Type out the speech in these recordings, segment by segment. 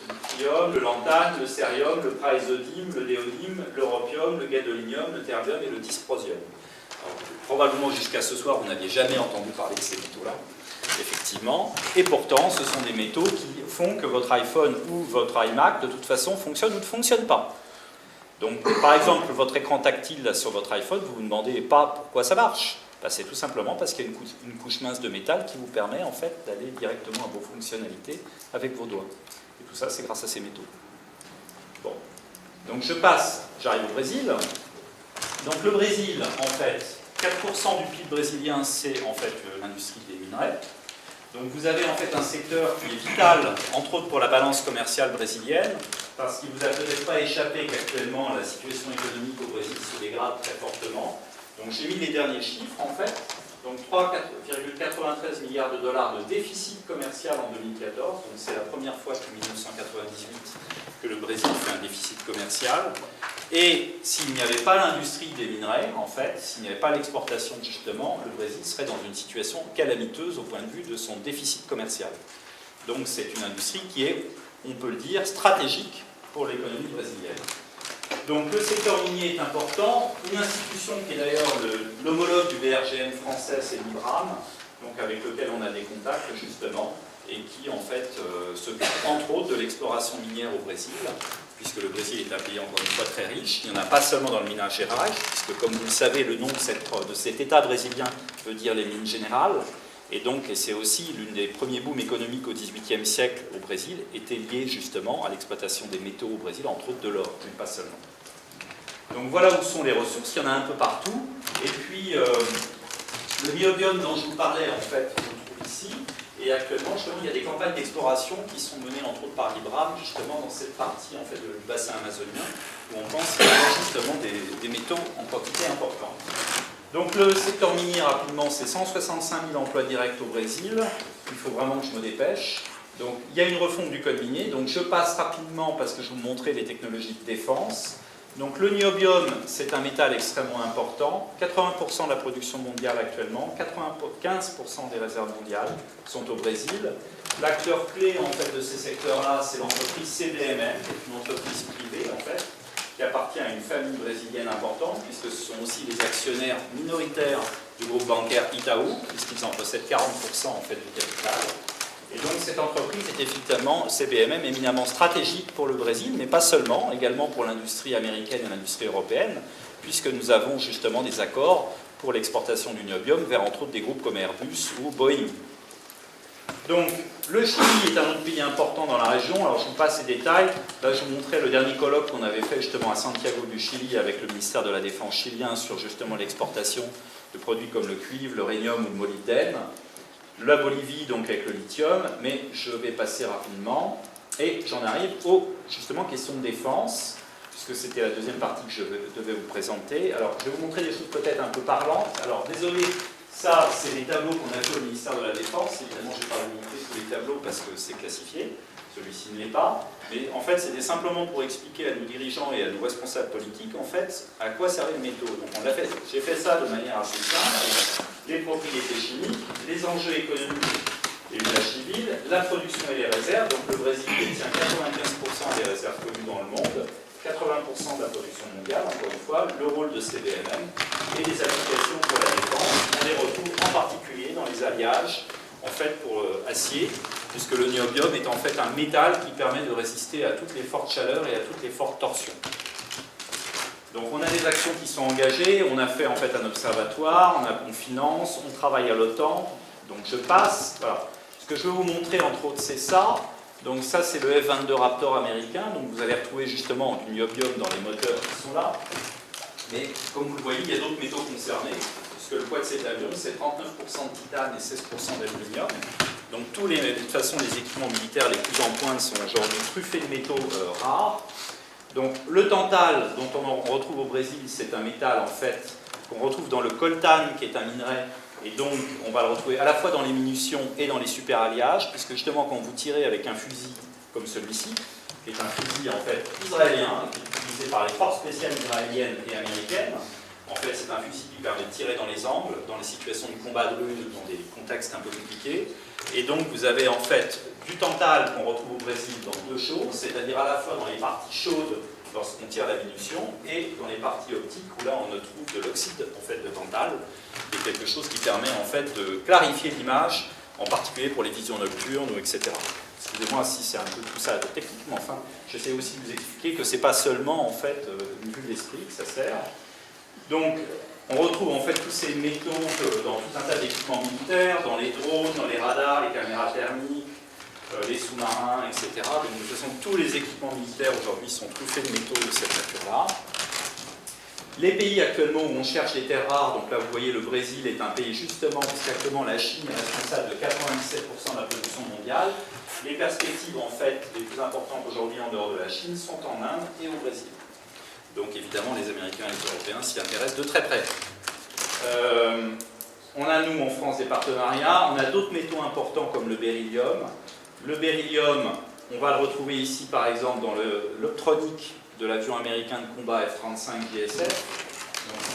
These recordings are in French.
l'yttrium, le lantane, le cérium, le praézodium, le déodyme, l'europium, le gadolinium, le terbium et le dysprosium. Alors, probablement jusqu'à ce soir, vous n'aviez jamais entendu parler de ces métaux-là, effectivement, et pourtant, ce sont des métaux qui font que votre iPhone ou votre iMac, de toute façon, fonctionne ou ne fonctionne pas. Donc, par exemple, votre écran tactile là, sur votre iPhone, vous ne vous demandez pas pourquoi ça marche. Ben, c'est tout simplement parce qu'il y a une couche mince de métal qui vous permet en fait d'aller directement à vos fonctionnalités avec vos doigts. Et tout ça, c'est grâce à ces métaux. Bon, donc j'arrive au Brésil. Donc le Brésil, en fait, 4% du PIB brésilien, c'est en fait l'industrie des minerais. Donc vous avez en fait un secteur qui est vital, entre autres pour la balance commerciale brésilienne, parce qu'il ne vous a peut-être pas échappé qu'actuellement la situation économique au Brésil se dégrade très fortement. Donc j'ai mis les derniers chiffres en fait. Donc 3,93 milliards de dollars de déficit commercial en 2014. Donc c'est la première fois depuis 1998 que le Brésil fait un déficit commercial. Et s'il n'y avait pas l'industrie des minerais, en fait, s'il n'y avait pas l'exportation justement, le Brésil serait dans une situation calamiteuse au point de vue de son déficit commercial. Donc c'est une industrie qui est, on peut le dire, stratégique pour l'économie brésilienne. Donc le secteur minier est important. Une institution qui est d'ailleurs l'homologue du BRGM français, c'est l'IBRAM, donc avec lequel on a des contacts justement, et qui en fait s'occupe entre autres de l'exploration minière au Brésil, puisque le Brésil est un pays encore une fois très riche. Il n'y en a pas seulement dans le minage général, puisque comme vous le savez, le nom de cet État brésilien veut dire les mines générales, et donc et c'est aussi l'une des premiers booms économiques au XVIIIe siècle au Brésil, était lié justement à l'exploitation des métaux au Brésil, entre autres de l'or, mais pas seulement. Donc voilà où sont les ressources, il y en a un peu partout, et puis le niobium dont je vous parlais, en fait, on le trouve ici. Et actuellement, justement, il y a des campagnes d'exploration qui sont menées entre autres par l'IBRAM, justement dans cette partie en fait, du bassin amazonien, où on pense qu'il y a justement des métaux en quantité importante. Donc le secteur minier, rapidement, c'est 165 000 emplois directs au Brésil. Il faut vraiment que je me dépêche. Donc il y a une refonte du code minier. Donc je passe rapidement parce que je vous montrais les technologies de défense. Donc le niobium, c'est un métal extrêmement important. 80% de la production mondiale actuellement, 95% des réserves mondiales sont au Brésil. L'acteur clé en fait, de ces secteurs-là, c'est l'entreprise CBMM, qui est une entreprise privée en fait, qui appartient à une famille brésilienne importante, puisque ce sont aussi les actionnaires minoritaires du groupe bancaire Itaú, puisqu'ils en possèdent 40% en fait, du capital. Et donc cette entreprise est effectivement, CBMM, éminemment stratégique pour le Brésil, mais pas seulement, également pour l'industrie américaine et l'industrie européenne, puisque nous avons justement des accords pour l'exportation du niobium vers entre autres des groupes comme Airbus ou Boeing. Donc le Chili est un autre pays important dans la région, alors je vous passe ces détails. Là je vous montrais le dernier colloque qu'on avait fait justement à Santiago du Chili avec le ministère de la Défense chilien sur justement l'exportation de produits comme le cuivre, le rhénium ou le molybdène. La Bolivie, donc avec le lithium, mais je vais passer rapidement. Et j'en arrive aux, justement, questions de défense, puisque c'était la deuxième partie que je devais vous présenter. Alors, je vais vous montrer des choses peut-être un peu parlantes. Alors, désolé, ça, c'est les tableaux qu'on a fait au ministère de la Défense. Évidemment, je ne vais pas vous montrer tous les tableaux parce que c'est classifié. Celui-ci ne l'est pas. Mais en fait, c'était simplement pour expliquer à nos dirigeants et à nos responsables politiques, en fait, à quoi servait le métaux. Donc, on l'a fait. J'ai fait ça de manière assez simple. Les propriétés chimiques, les enjeux économiques et l'usage civil, la production et les réserves. Donc le Brésil détient 95% des réserves connues dans le monde, 80% de la production mondiale, encore une fois, le rôle de CBMM et des applications pour la défense. On les retrouve en particulier dans les alliages, en fait pour acier, puisque le niobium est en fait un métal qui permet de résister à toutes les fortes chaleurs et à toutes les fortes torsions. Donc on a des actions qui sont engagées, on a fait en fait un observatoire, on finance, on travaille à l'OTAN, donc je passe, voilà. Ce que je veux vous montrer entre autres c'est ça, donc ça c'est le F-22 Raptor américain, donc vous allez retrouver justement du niobium dans les moteurs qui sont là, mais comme vous le voyez il y a d'autres métaux concernés, puisque le poids de cet avion c'est 39% de titane et 16% d'aluminium, donc de toute façon les équipements militaires les plus en pointe sont aujourd'hui truffés de métaux rares. Donc le tantal, dont on retrouve au Brésil, c'est un métal en fait qu'on retrouve dans le coltan, qui est un minerai, et donc on va le retrouver à la fois dans les munitions et dans les super-alliages, puisque justement quand vous tirez avec un fusil comme celui-ci, qui est un fusil en fait israélien, qui est utilisé par les forces spéciales israéliennes et américaines, En fait, c'est un fusil qui permet de tirer dans les angles, dans les situations de combat de rue, dans des contextes un peu compliqués. Et donc, vous avez en fait du tantale qu'on retrouve au Brésil dans deux choses, c'est-à-dire à la fois dans les parties chaudes, lorsqu'on tire la munition, et dans les parties optiques, où là, on trouve de l'oxyde en fait, de tantale, qui est quelque chose qui permet en fait de clarifier l'image, en particulier pour les visions nocturnes, etc. Excusez-moi si c'est un peu tout ça technique, mais enfin, j'essaie aussi de vous expliquer que c'est pas seulement en fait une vue de l'esprit que ça sert. Donc, on retrouve en fait tous ces métaux dans tout un tas d'équipements militaires, dans les drones, dans les radars, les caméras thermiques, les sous-marins, etc. Donc, de toute façon, tous les équipements militaires aujourd'hui sont truffés de métaux de cette nature-là. Les pays actuellement où on cherche les terres rares, donc là vous voyez le Brésil est un pays justement, parce qu'actuellement la Chine est responsable de 97% de la production mondiale. Les perspectives en fait les plus importantes aujourd'hui en dehors de la Chine sont en Inde et au Brésil. Donc évidemment les Américains et les Européens s'y intéressent de très près. On a nous en France des partenariats, on a d'autres métaux importants comme le beryllium. Le beryllium, on va le retrouver ici par exemple dans l'optronique de l'avion américain de combat F-35 JSF,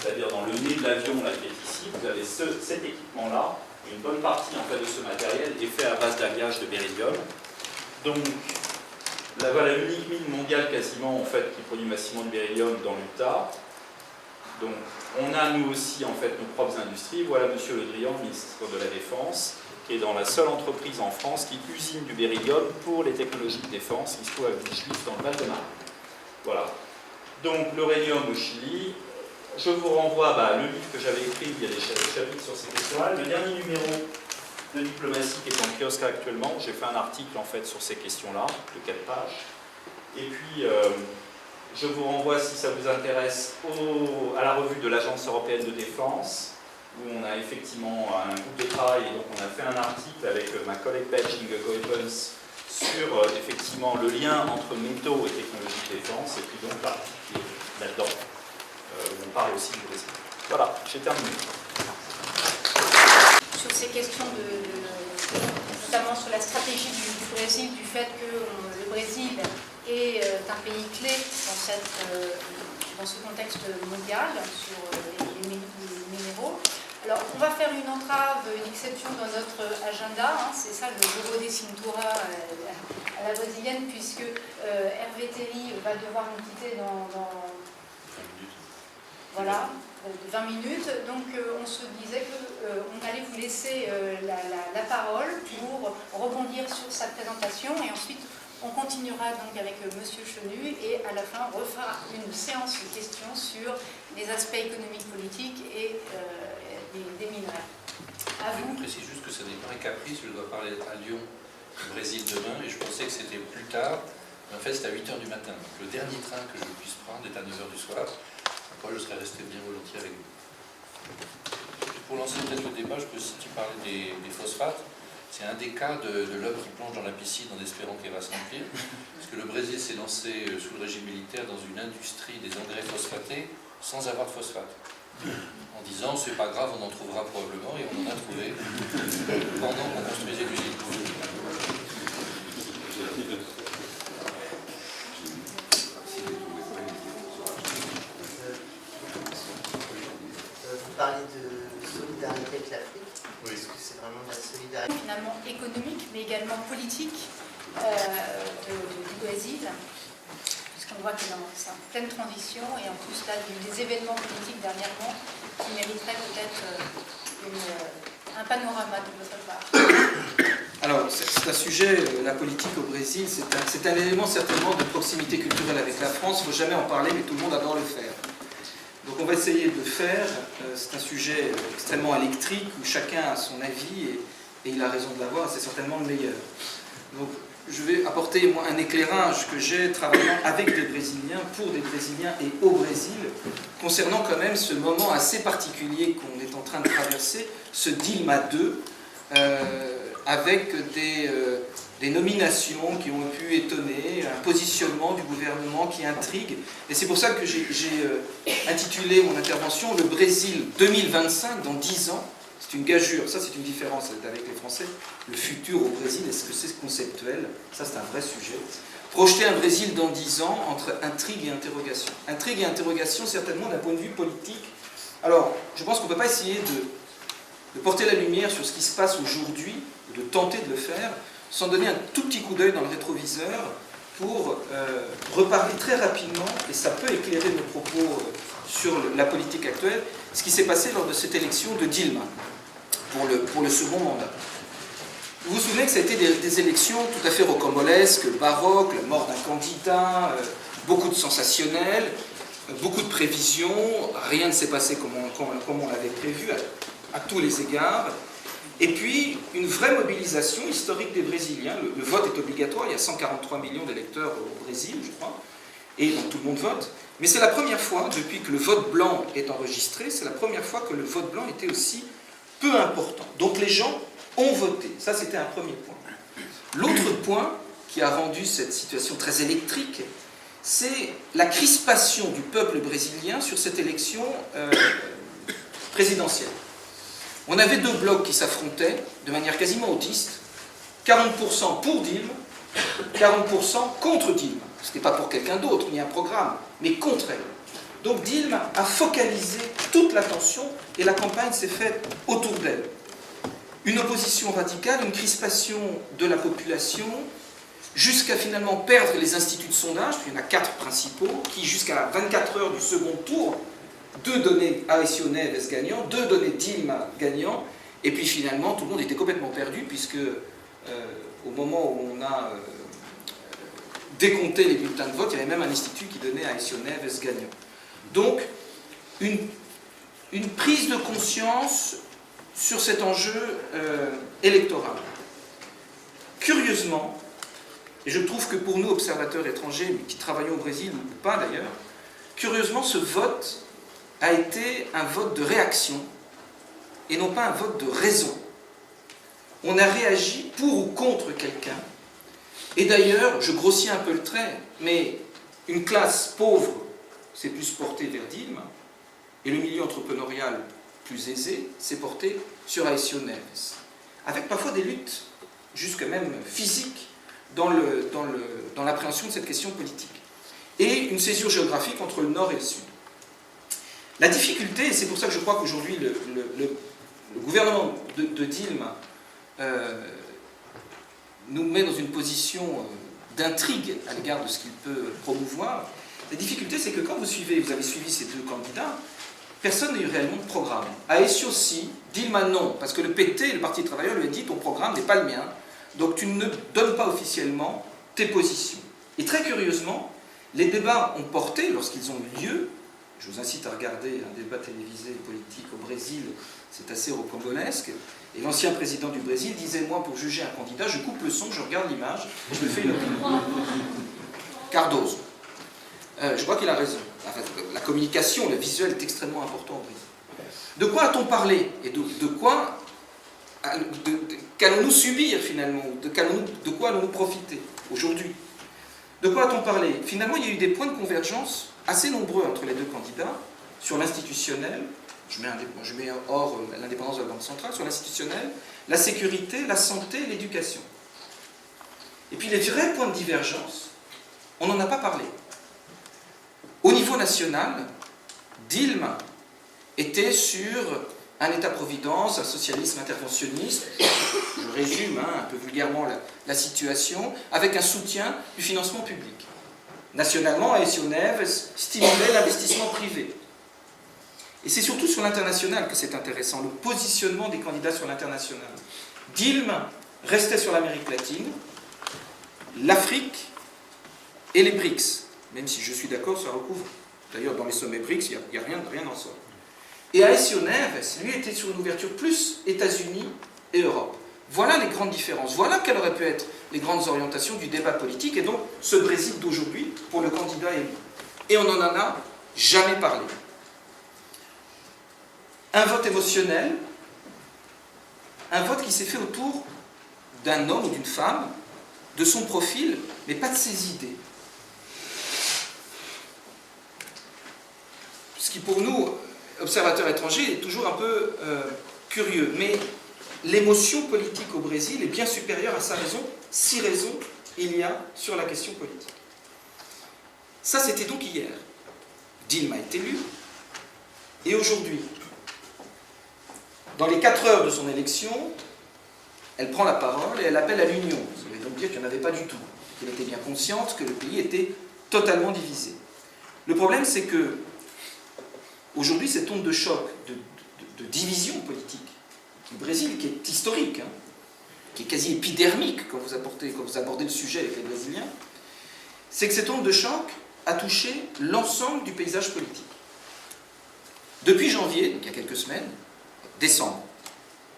c'est-à-dire dans le nez de l'avion là qui est ici, vous avez cet équipement-là, une bonne partie en fait de ce matériel est fait à base d'alliage de beryllium. Donc là voilà l'unique mine mondiale quasiment en fait qui produit massivement de beryllium dans l'Utah. Donc on a nous aussi en fait nos propres industries. Voilà Monsieur Le Drian, ministre de la Défense, qui est dans la seule entreprise en France qui usine du beryllium pour les technologies de défense, qui se trouve à Villejuif dans le Val-de-Marne. Voilà. Donc l'uranium au Chili, je vous renvoie le livre que j'avais écrit, il y a des chapitres sur ces questions-là. Le dernier numéro de Diplomatie qui est en kiosque actuellement, j'ai fait un article en fait sur ces questions-là, de 4 pages. Et puis je vous renvoie, si ça vous intéresse, à la revue de l'Agence européenne de défense, où on a effectivement un groupe de travail, et donc on a fait un article avec ma collègue belge Inge Goepens sur effectivement le lien entre métaux et technologie de défense, et puis donc l'article là-dedans, où on parle aussi du Brésil. Voilà, j'ai terminé. Sur ces questions, notamment sur la stratégie du Brésil, du fait que le Brésil est un pays clé dans ce contexte mondial sur les minéraux. Alors, on va faire une entrave, une exception dans notre agenda, c'est ça le bureau des Cintura à la brésilienne, puisque Hervé Terry va devoir nous quitter dans 20 minutes. Donc, on se disait qu'on allait vous laisser la parole pour rebondir sur sa présentation, et ensuite on continuera donc avec Monsieur Chenu, et à la fin on refera une séance de questions sur les aspects économiques, politiques et des minerais. À vous. Je précise juste que ce n'est pas un caprice, je dois parler à Lyon, au Brésil demain, et je pensais que c'était plus tard, mais en fait c'est à 8h du matin. Donc le dernier train que je puisse prendre est à 9h du soir. Après je serais resté bien volontiers avec vous. Pour lancer peut-être le débat, je peux aussi parler des phosphates. C'est un des cas de l'homme qui plonge dans la piscine en espérant qu'elle va se remplir. Parce que le Brésil s'est lancé sous le régime militaire dans une industrie des engrais phosphatés sans avoir de phosphate. En disant, c'est pas grave, on en trouvera probablement, et on en a trouvé pendant qu'on construisait l'usine. Vous parlez de solidarité avec l'Afrique. Oui. Est-ce que c'est vraiment de la solidarité Finalement économique, mais également politique du Brésil, puisqu'on voit qu'il est en pleine transition, et en plus là, il y a eu des événements politiques dernièrement qui mériteraient peut-être un panorama de votre part. Alors, c'est un sujet, la politique au Brésil, c'est un élément certainement de proximité culturelle avec la France. Il ne faut jamais en parler, mais tout le monde adore le faire. Donc on va essayer de le faire. C'est un sujet extrêmement électrique où chacun a son avis et il a raison de l'avoir, c'est certainement le meilleur. Donc je vais apporter moi, un éclairage que j'ai travaillant avec des Brésiliens, pour des Brésiliens et au Brésil, concernant quand même ce moment assez particulier qu'on est en train de traverser, ce Dilma 2, avec des nominations qui ont pu étonner, un positionnement du gouvernement qui intrigue. Et c'est pour ça que j'ai intitulé mon intervention « Le Brésil 2025, dans 10 ans ». C'est une gageure, ça c'est une différence avec les Français. Le futur au Brésil, est-ce que c'est conceptuel? Ça c'est un vrai sujet. Projeter un Brésil dans 10 ans entre intrigue et interrogation. Intrigue et interrogation certainement d'un point de vue politique, Alors, je pense qu'on ne peut pas essayer de porter la lumière sur ce qui se passe aujourd'hui, de tenter de le faire, sans donner un tout petit coup d'œil dans le rétroviseur pour reparler très rapidement, et ça peut éclairer nos propos sur la politique actuelle, ce qui s'est passé lors de cette élection de Dilma pour le second mandat. Vous vous souvenez que ça a été des élections tout à fait rocambolesques, baroques, la mort d'un candidat, beaucoup de sensationnels, beaucoup de prévisions, rien ne s'est passé comme on l'avait prévu à tous les égards. Et puis, une vraie mobilisation historique des Brésiliens. Le vote est obligatoire, il y a 143 millions d'électeurs au Brésil, je crois, et donc tout le monde vote. Mais c'est la première fois, depuis que le vote blanc est enregistré, c'est la première fois que le vote blanc était aussi peu important. Donc les gens ont voté. Ça, c'était un premier point. L'autre point qui a rendu cette situation très électrique, c'est la crispation du peuple brésilien sur cette élection présidentielle. On avait deux blocs qui s'affrontaient de manière quasiment autiste, 40% pour Dilma, 40% contre Dilma. Ce n'était pas pour quelqu'un d'autre, ni un programme, mais contre elle. Donc Dilma a focalisé toute l'attention et la campagne s'est faite autour d'elle. Une opposition radicale, une crispation de la population, jusqu'à finalement perdre les instituts de sondage, puis il y en a 4 principaux, qui jusqu'à 24 heures du second tour, 2 donnaient Aécio Neves gagnant, 2 donnaient Dilma gagnant, et puis finalement tout le monde était complètement perdu, puisque au moment où on a décompté les bulletins de vote, il y avait même un institut qui donnait Aécio Neves gagnant. Donc, une prise de conscience sur cet enjeu électoral. Curieusement, et je trouve que pour nous, observateurs étrangers, mais qui travaillons au Brésil, ou pas d'ailleurs, curieusement, ce vote a été un vote de réaction, et non pas un vote de raison. On a réagi pour ou contre quelqu'un, et d'ailleurs, je grossis un peu le trait, mais une classe pauvre s'est plus portée vers Dilma, et le milieu entrepreneurial plus aisé s'est porté sur Aécio Neves, avec parfois des luttes, jusque même physiques, dans l'appréhension de cette question politique, et une césure géographique entre le nord et le sud. La difficulté, et c'est pour ça que je crois qu'aujourd'hui le gouvernement de Dilma nous met dans une position d'intrigue à l'égard de ce qu'il peut promouvoir. La difficulté, c'est que quand vous avez suivi ces deux candidats, personne n'a eu réellement de programme. Aécio si, Dilma non, parce que le PT, le Parti des travailleurs, lui a dit « ton programme n'est pas le mien, donc tu ne donnes pas officiellement tes positions ». Et très curieusement, les débats ont porté, lorsqu'ils ont eu lieu, je vous incite à regarder un débat télévisé politique au Brésil, c'est assez rocambolesque, et l'ancien président du Brésil disait « moi, pour juger un candidat, je coupe le son, je regarde l'image, je me fais une opinion ». Cardoso. Je crois qu'il a raison. Enfin, la communication, le visuel est extrêmement important au Brésil. De quoi a-t-on parlé? Et de quoi qu'allons-nous subir finalement? De quoi allons-nous profiter aujourd'hui? De quoi a-t-on parlé? Finalement, il y a eu des points de convergence assez nombreux entre les deux candidats sur l'institutionnel, je mets hors l'indépendance de la Banque centrale, sur l'institutionnel, la sécurité, la santé, l'éducation. Et puis les vrais points de divergence, on n'en a pas parlé. Au niveau national, Dilma était sur un État-providence, un socialisme interventionniste, je résume un peu vulgairement la situation, avec un soutien du financement public. Nationalement, Aécio Neves stimulait l'investissement privé. Et c'est surtout sur l'international que c'est intéressant, le positionnement des candidats sur l'international. Dilma restait sur l'Amérique latine, l'Afrique et les BRICS, même si je suis d'accord, ça recouvre. D'ailleurs, dans les sommets BRICS, il n'y a rien en sort. Et Aécio Neves, lui, était sur une ouverture plus États-Unis et Europe. Voilà les grandes différences. Voilà quelles auraient pu être les grandes orientations du débat politique, et donc ce Brésil d'aujourd'hui pour le candidat élu. Et on n'en a jamais parlé. Un vote émotionnel, un vote qui s'est fait autour d'un homme ou d'une femme, de son profil, mais pas de ses idées. Ce qui pour nous, observateurs étrangers, est toujours un peu curieux. Mais l'émotion politique au Brésil est bien supérieure à sa raison, si raison il y a sur la question politique. Ça, c'était donc hier. Dilma est élue. Et aujourd'hui, dans les 4 heures de son élection, elle prend la parole et elle appelle à l'union. Ça veut donc dire qu'il n'y en avait pas du tout. Elle était bien consciente que le pays était totalement divisé. Le problème, c'est que aujourd'hui, cette onde de choc, de division politique du Brésil, qui est historique, hein, qui est quasi épidermique quand vous abordez le sujet avec les Brésiliens, c'est que cette onde de choc a touché l'ensemble du paysage politique. Depuis janvier, donc il y a quelques semaines, décembre,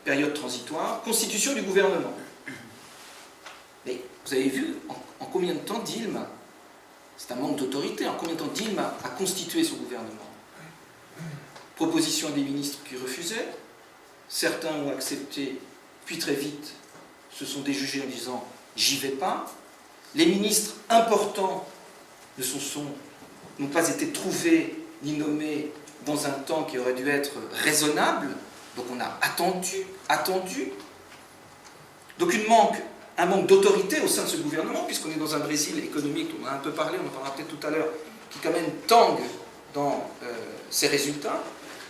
période transitoire, constitution du gouvernement. Mais vous avez vu en combien de temps Dilma, c'est un manque d'autorité, en combien de temps Dilma a constitué son gouvernement? Proposition des ministres qui refusaient, certains ont accepté, puis très vite se sont déjugés en disant « j'y vais pas ». Les ministres importants n'ont pas été trouvés ni nommés dans un temps qui aurait dû être raisonnable. Donc on a attendu. Donc un manque d'autorité au sein de ce gouvernement, puisqu'on est dans un Brésil économique, on en a un peu parlé, on en parlera peut-être tout à l'heure, qui quand même tangue dans ses résultats,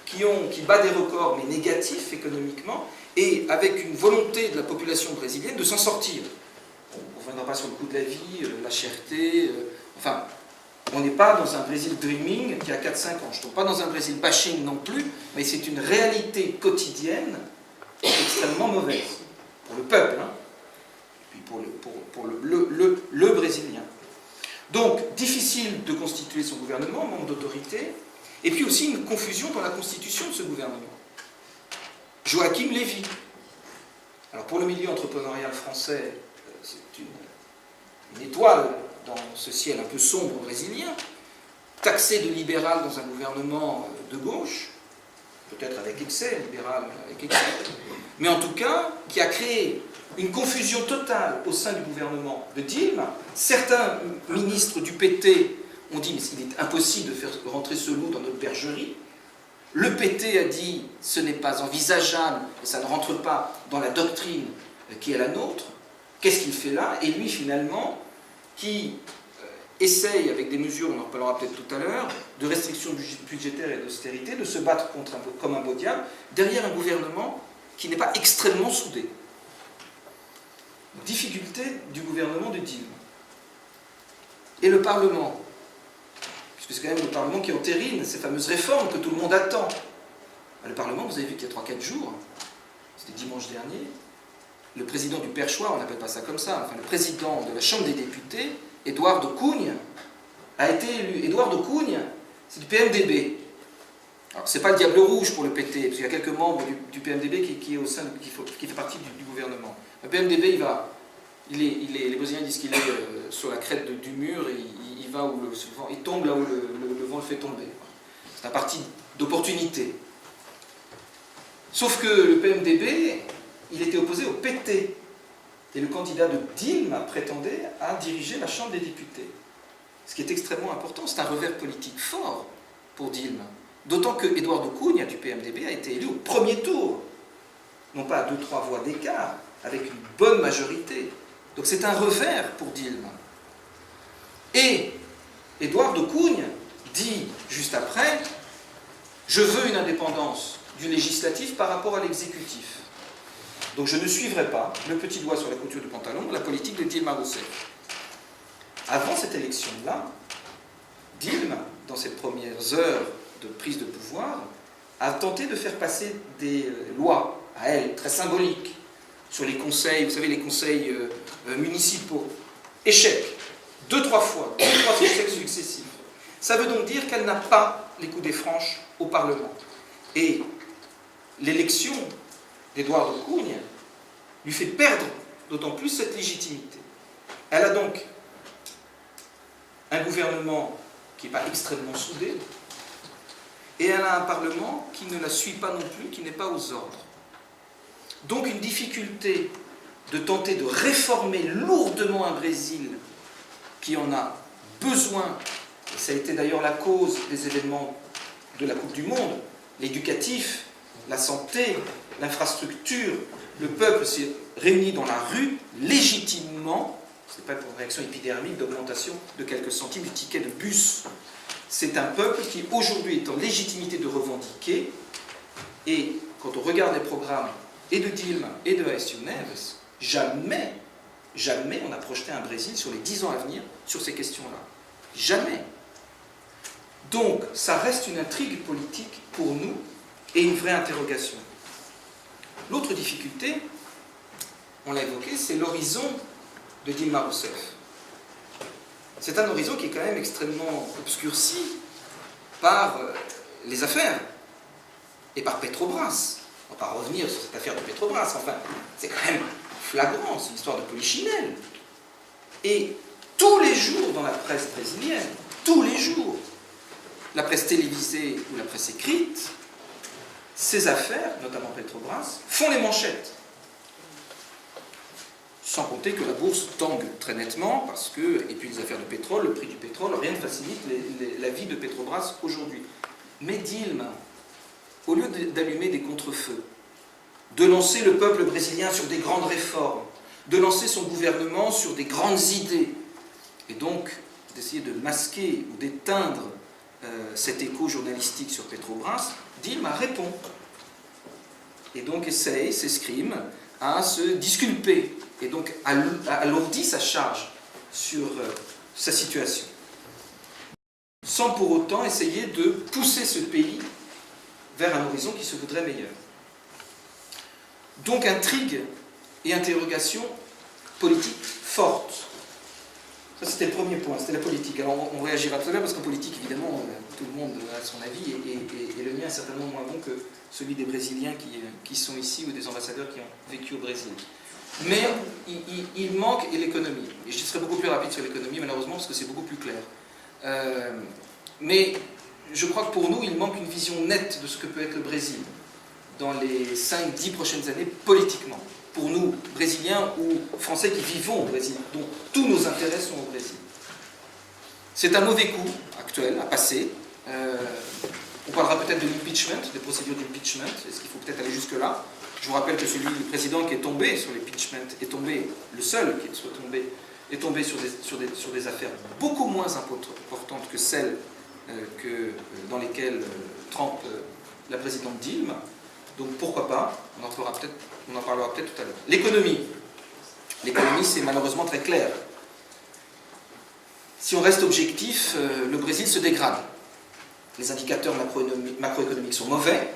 qui bat des records, mais négatifs économiquement, et avec une volonté de la population brésilienne de s'en sortir. On ne reviendra pas sur le coût de la vie, la cherté, enfin, on n'est pas dans un Brésil dreaming qui a 4-5 ans. Je ne tombe pas dans un Brésil bashing non plus, mais c'est une réalité quotidienne extrêmement mauvaise pour le peuple, hein, et puis pour le Brésilien. Donc, difficile de constituer son gouvernement, manque d'autorité, et puis aussi une confusion dans la constitution de ce gouvernement. Joachim Lévy. Alors, pour le milieu entrepreneurial français, c'est une étoile dans ce ciel un peu sombre brésilien, taxé de libéral dans un gouvernement de gauche, peut-être avec excès, libéral avec excès, mais en tout cas, qui a créé une confusion totale au sein du gouvernement de Dilma. Certains ministres du PT ont dit « mais il est impossible de faire rentrer ce loup dans notre bergerie ». Le PT a dit « ce n'est pas envisageable, et ça ne rentre pas dans la doctrine qui est la nôtre ». Qu'est-ce qu'il fait là? Et lui, finalement, qui essaye, avec des mesures, on en reparlera peut-être tout à l'heure, de restrictions budgétaires et d'austérité, de se battre comme un beau diable, derrière un gouvernement qui n'est pas extrêmement soudé. Difficulté du gouvernement de Dilma. Et le Parlement, puisque c'est quand même le Parlement qui entérine ces fameuses réformes que tout le monde attend. Le Parlement, vous avez vu qu'il y a 3-4 jours, c'était dimanche dernier, le président du perchoir, on n'appelle pas ça comme ça, enfin le président de la Chambre des députés, Eduardo Cunha, a été élu. Eduardo Cunha, c'est du PMDB. Alors, c'est pas le diable rouge pour le PT, parce qu'il y a quelques membres du PMDB qui fait partie du gouvernement. Le PMDB, les Brésiliens disent qu'il est sur la crête du mur, et il va où il tombe là où le vent le fait tomber. C'est un parti d'opportunité. Sauf que le PMDB, il était opposé au PT. Et le candidat de Dilma prétendait à diriger la Chambre des députés. Ce qui est extrêmement important, c'est un revers politique fort pour Dilma. D'autant que Eduardo Cunha du PMDB a été élu au premier tour, non pas à 2-3 voix d'écart, avec une bonne majorité. Donc c'est un revers pour Dilma. Et Eduardo Cunha dit juste après « Je veux une indépendance du législatif par rapport à l'exécutif. Donc je ne suivrai pas, le petit doigt sur la couture du pantalon, la politique de Dilma Rousseff. » Avant cette élection-là, Dilma, dans ses premières heures de prise de pouvoir, a tenté de faire passer des lois, à elle, très symboliques, sur les conseils, vous savez, les conseils municipaux. Échec. 2-3 fois, 2-3 échecs successifs. Ça veut donc dire qu'elle n'a pas les coudées franches au Parlement. Et l'élection d'Eduardo Cunha lui fait perdre d'autant plus cette légitimité. Elle a donc un gouvernement qui n'est pas extrêmement soudé, et elle a un Parlement qui ne la suit pas non plus, qui n'est pas aux ordres. Donc une difficulté de tenter de réformer lourdement un Brésil qui en a besoin, et ça a été d'ailleurs la cause des événements de la Coupe du Monde, l'éducatif, la santé, l'infrastructure, le peuple s'est réuni dans la rue légitimement, ce n'est pas pour une réaction épidermique d'augmentation de quelques centimes du ticket de bus C'est un peuple qui aujourd'hui est en légitimité de revendiquer, et quand on regarde les programmes et de Dilma et de Aécio Neves, jamais on a projeté un Brésil sur les 10 ans à venir sur ces questions-là. Jamais. Donc, ça reste une intrigue politique pour nous et une vraie interrogation. L'autre difficulté, on l'a évoqué, c'est l'horizon de Dilma Rousseff. C'est un horizon qui est quand même extrêmement obscurci par les affaires et par Petrobras. On va pas revenir sur cette affaire de Petrobras, enfin, c'est quand même flagrant, c'est une histoire de polichinelle. Et tous les jours dans la presse brésilienne, tous les jours, la presse télévisée ou la presse écrite, ces affaires, notamment Petrobras, font les manchettes. Sans compter que la bourse tangue très nettement, parce que, et puis les affaires de pétrole, le prix du pétrole, rien ne facilite la vie de Petrobras aujourd'hui. Mais Dilma, au lieu d'allumer des contre-feux, de lancer le peuple brésilien sur des grandes réformes, de lancer son gouvernement sur des grandes idées, et donc d'essayer de masquer ou d'éteindre cet écho journalistique sur Petrobras, Dilma répond. Et donc s'escrime à se disculper, et donc alourdit sa charge sur sa situation, sans pour autant essayer de pousser ce pays vers un horizon qui se voudrait meilleur. Donc intrigue et interrogation politique forte. Ça, c'était le premier point, c'était la politique. Alors on réagira tout à l'heure parce qu'en politique, évidemment, tout le monde a son avis et le mien est certainement moins bon que celui des Brésiliens qui sont ici ou des ambassadeurs qui ont vécu au Brésil. Mais il manque et l'économie. Et je serai beaucoup plus rapide sur l'économie, malheureusement, parce que c'est beaucoup plus clair. Mais je crois que pour nous, il manque une vision nette de ce que peut être le Brésil dans les 5-10 prochaines années politiquement. Pour nous, Brésiliens ou Français qui vivons au Brésil, dont tous nos intérêts sont au Brésil. C'est un mauvais coup actuel à passer. On parlera peut-être de l'impeachment, des procédures d'impeachment. Est-ce qu'il faut peut-être aller jusque-là? Je vous rappelle que le président qui est tombé sur l'impeachment est tombé, le seul qui soit tombé, est tombé sur des affaires beaucoup moins importantes que celles dans lesquelles trempe la présidente Dilma. Donc pourquoi pas, on en parlera peut-être tout à l'heure. L'économie, c'est malheureusement très clair. Si on reste objectif, le Brésil se dégrade. Les indicateurs macroéconomiques sont mauvais.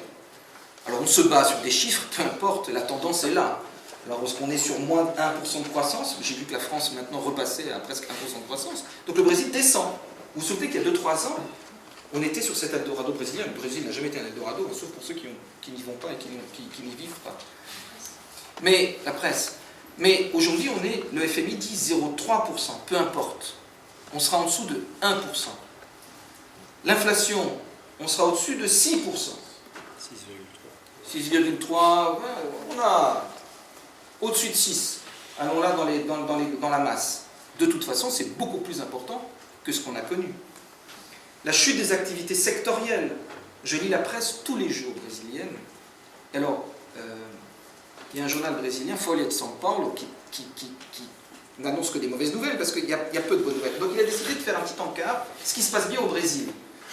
Alors on se bat sur des chiffres, peu importe, la tendance est là. Alors lorsqu'on est sur moins de 1% de croissance, j'ai vu que la France maintenant repassait à presque 1% de croissance, donc le Brésil descend. Vous vous souvenez qu'il y a 2-3 ans, on était sur cet Eldorado brésilien. Le Brésil n'a jamais été un Eldorado, sauf pour ceux qui n'y vont pas et qui n'y vivent pas. Mais la presse. Mais aujourd'hui, le FMI dit 0,3%, peu importe. On sera en dessous de 1%. L'inflation, on sera au-dessus de 6%. 6,3, on a au-dessus de 6. Allons là dans la masse. De toute façon, c'est beaucoup plus important que ce qu'on a connu. La chute des activités sectorielles. Je lis la presse tous les jours brésilienne. Alors, il y a un journal brésilien, Folha de São Paulo, qui n'annonce que des mauvaises nouvelles, parce qu'il y a peu de bonnes nouvelles. Donc il a décidé de faire un petit encart, ce qui se passe bien au Brésil.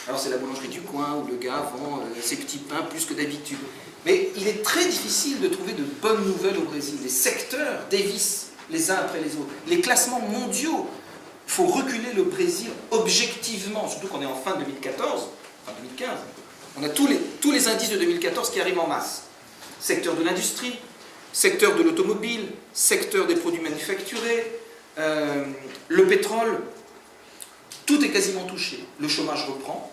Alors c'est la boulangerie du coin, où le gars vend ses petits pains plus que d'habitude. Mais il est très difficile de trouver de bonnes nouvelles au Brésil. Les secteurs dévissent les uns après les autres. Les classements mondiaux, il faut reculer le Brésil objectivement, surtout qu'on est en fin 2014, fin 2015. On a tous les indices de 2014 qui arrivent en masse. Secteur de l'industrie, secteur de l'automobile, secteur des produits manufacturés, le pétrole, tout est quasiment touché. Le chômage reprend,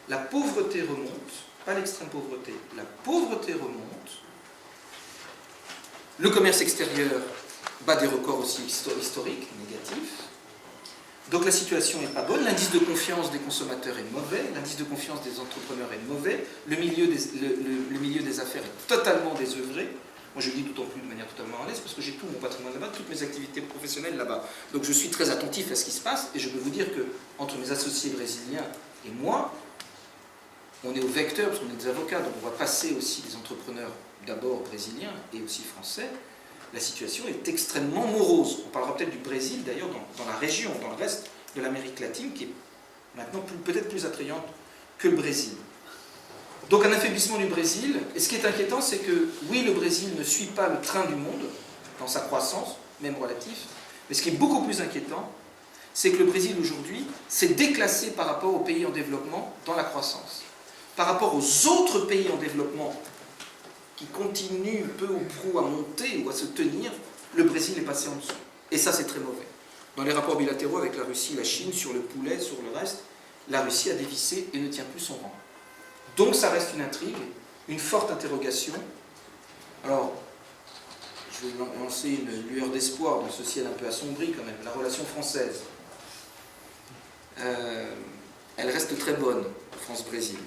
la pauvreté remonte, pas l'extrême pauvreté, la pauvreté remonte, le commerce extérieur bat des records aussi historiques, négatifs. Donc la situation n'est pas bonne, l'indice de confiance des consommateurs est mauvais, l'indice de confiance des entrepreneurs est mauvais, le milieu des affaires est totalement désœuvré. Moi je le dis d'autant plus de manière totalement à l'aise parce que j'ai tout mon patrimoine là-bas, toutes mes activités professionnelles là-bas. Donc je suis très attentif à ce qui se passe et je peux vous dire que entre mes associés brésiliens et moi, on est au vecteur parce qu'on est des avocats, donc on va passer aussi des entrepreneurs d'abord brésiliens et aussi français. La situation est extrêmement morose. On parlera peut-être du Brésil, d'ailleurs, dans la région, dans le reste de l'Amérique latine, qui est maintenant peut-être plus attrayante que le Brésil. Donc un affaiblissement du Brésil, et ce qui est inquiétant, c'est que oui, le Brésil ne suit pas le train du monde dans sa croissance, même relatif, mais ce qui est beaucoup plus inquiétant, c'est que le Brésil aujourd'hui s'est déclassé par rapport aux pays en développement dans la croissance. Par rapport aux autres pays en développement qui continuent peu ou prou à monter ou à se tenir, le Brésil est passé en dessous. Et ça, c'est très mauvais. Dans les rapports bilatéraux avec la Russie et la Chine, sur le poulet, sur le reste, la Russie a dévissé et ne tient plus son rang. Donc ça reste une intrigue, une forte interrogation. Alors, je vais lancer une lueur d'espoir dans ce ciel un peu assombri quand même. La relation française, elle reste très bonne, France-Brésil.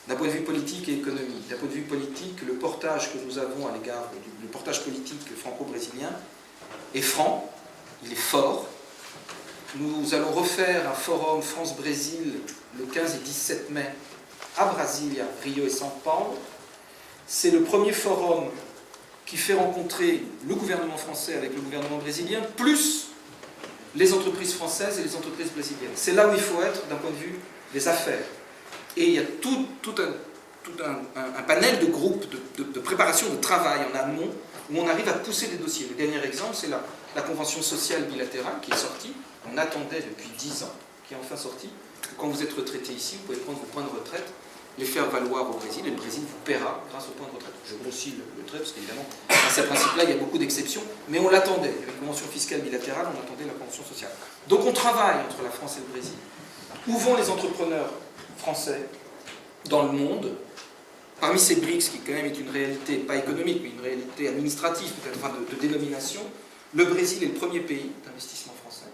D'un point de vue politique et économique, d'un point de vue politique, le portage que nous avons à l'égard, le portage politique franco-brésilien est franc, il est fort. Nous allons refaire un forum France-Brésil le 15 et 17 mai à Brasilia, Rio et São Paulo. C'est le premier forum qui fait rencontrer le gouvernement français avec le gouvernement brésilien, plus les entreprises françaises et les entreprises brésiliennes. C'est là où il faut être d'un point de vue des affaires. Et il y a tout un panel de groupes de préparation de travail en amont où on arrive à pousser des dossiers. Le dernier exemple, c'est la convention sociale bilatérale qui est sortie. On attendait depuis 10 ans, qui est enfin sortie. Quand vous êtes retraité ici, vous pouvez prendre vos points de retraite, les faire valoir au Brésil, et le Brésil vous paiera grâce aux points de retraite. Je grossis le trait, parce qu'évidemment, dans ces principes-là, il y a beaucoup d'exceptions, mais on l'attendait. Il y avait une convention fiscale bilatérale, on attendait la convention sociale. Donc on travaille entre la France et le Brésil. Où vont les entrepreneurs français dans le monde? Parmi ces BRICS, qui quand même est une réalité, pas économique, mais une réalité administrative, peut-être, enfin de dénomination, le Brésil est le premier pays d'investissement français.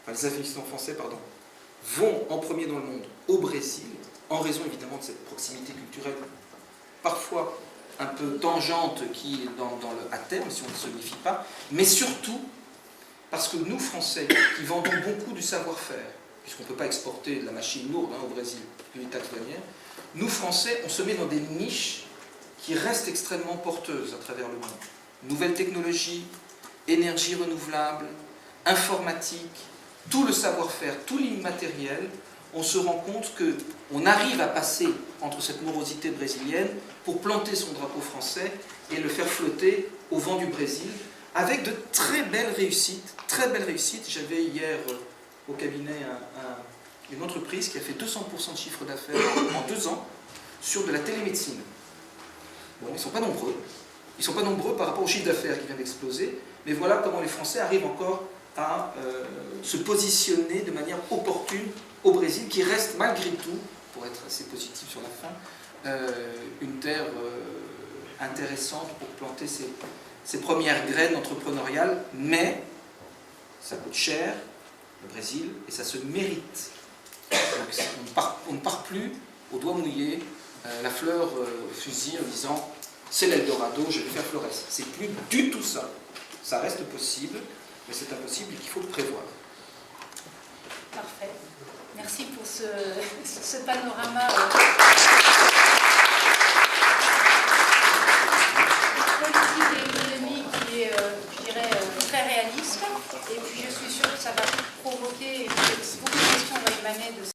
Enfin, les investissements français, pardon, vont en premier dans le monde au Brésil, en raison évidemment de cette proximité culturelle, parfois un peu tangente, qui est à terme, si on ne se méfie pas, mais surtout parce que nous, Français, qui vendons beaucoup du savoir-faire, puisqu'on ne peut pas exporter de la machine lourde au Brésil, plus les taxes douanières, nous, Français, on se met dans des niches qui restent extrêmement porteuses à travers le monde. Nouvelles technologies, énergie renouvelable, informatique, tout le savoir-faire, tout l'immatériel, on se rend compte qu'on arrive à passer entre cette morosité brésilienne pour planter son drapeau français et le faire flotter au vent du Brésil, avec de très belles réussites. Très belles réussites. J'avais hier au cabinet une entreprise qui a fait 200% de chiffre d'affaires en 2 ans sur de la télémédecine. Bon, ils ne sont pas nombreux. Ils ne sont pas nombreux par rapport au chiffre d'affaires qui vient d'exploser, mais voilà comment les Français arrivent encore à se positionner de manière opportune au Brésil, qui reste malgré tout, pour être assez positif sur la fin, une terre intéressante pour planter ses premières graines entrepreneuriales, mais ça coûte cher, le Brésil, et ça se mérite. Donc, on ne part plus au doigt mouillé, la fleur au fusil, en disant c'est l'Eldorado, je vais faire Flores. C'est plus du tout ça. Ça reste possible, mais c'est impossible et qu'il faut le prévoir. Parfait. Merci pour ce panorama politique et économique qui est, je dirais, très réaliste. Et puis je suis sûre que ça va provoquer, et que beaucoup de questions vont émaner de